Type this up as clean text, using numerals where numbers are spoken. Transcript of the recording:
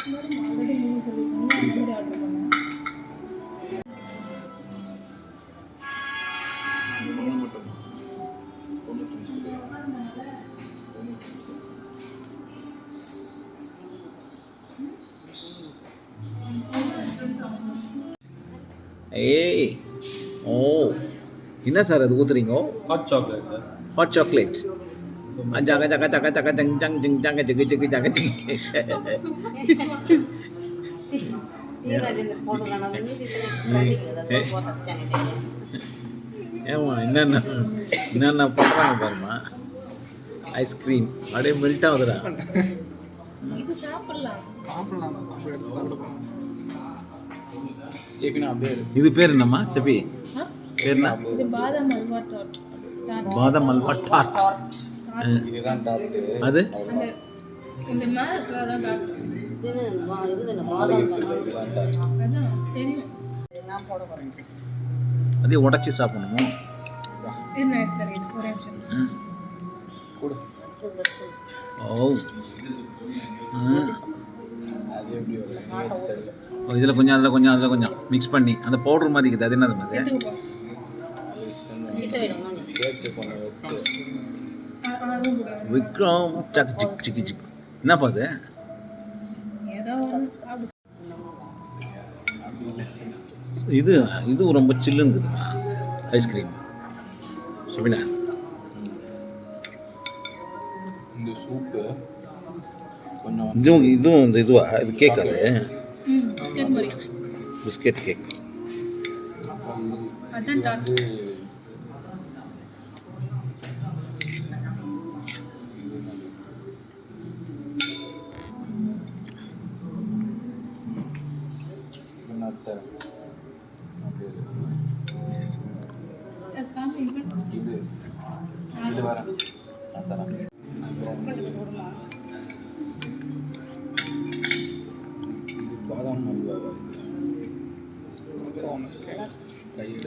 Already நீங்கள் சொல்லியிருக்கீங்க அந்த மாதிரி ஆர்டர் பண்ணேன். பொண்ணு மட்டும் பொண்ணு ஃப்ரெண்ட்ஸ் கிடையாது. ஏய் ஓ என்ன சார் அது ஊத்துறீங்க? Hot chocolate sir. Hot chocolate ஜக ஜக ஜக ஜக ஜங் ஜங் ஜங் ஜங்க ஜக ஜக ஜக ஜக. ஏமா என்னென்ன பண்ணுறாங்க பாருமா. ஐஸ்கிரீம் அப்படியே மெல்ட் ஆகுதுடா. இது சாப்பிடலாம். ஸ்டீஃபன் அப்படியே இது பேர் என்னம்மா செபி? பேர் என்ன? இது பாதாம் அல்வா டாட். பாதாம் அல்வா டார்ட். இதுதான் டாட்டு. அது அந்த இந்த மேலே இருக்கிறதான் டாட். இதுதான் டாட். அதான் தெரியும். அதே உடச்சி சாப்பிடணுமோ? இது நான் சரி இது ஒரே நிமிஷம். கொடு. ஓ அது எப்படி வரும்? இதில் கொஞ்சம் அதில் கொஞ்சம் அதில் கொஞ்சம் மிக்ஸ் பண்ணி அந்த பவுடர் மாதிரி இருக்குது. அது என்னது அது? எடுத்துக்கப்பா. கேக்கு கொஞ்சம் வச்சு அதுவும் கூட விக்ரம் சக் சிக் சிக்கி சிக். என்னப்பா அது? ஏதோ ஒன்று சாப்பிடு. இது இது ரொம்ப சில்லுங்குதுமா ஐஸ்கிரீம். சொல்லுண்ணா. இந்த சூப்பு கொஞ்சம் இதுவும் இந்த இதுவா? இது கேக் அது பிஸ்கட் மாதிரி. Biscuit cake. அதான் டாட். நட்டை அப்படியே காமி இது இது வர நான் தரேன். இது பாதாம் அல்வா கையில்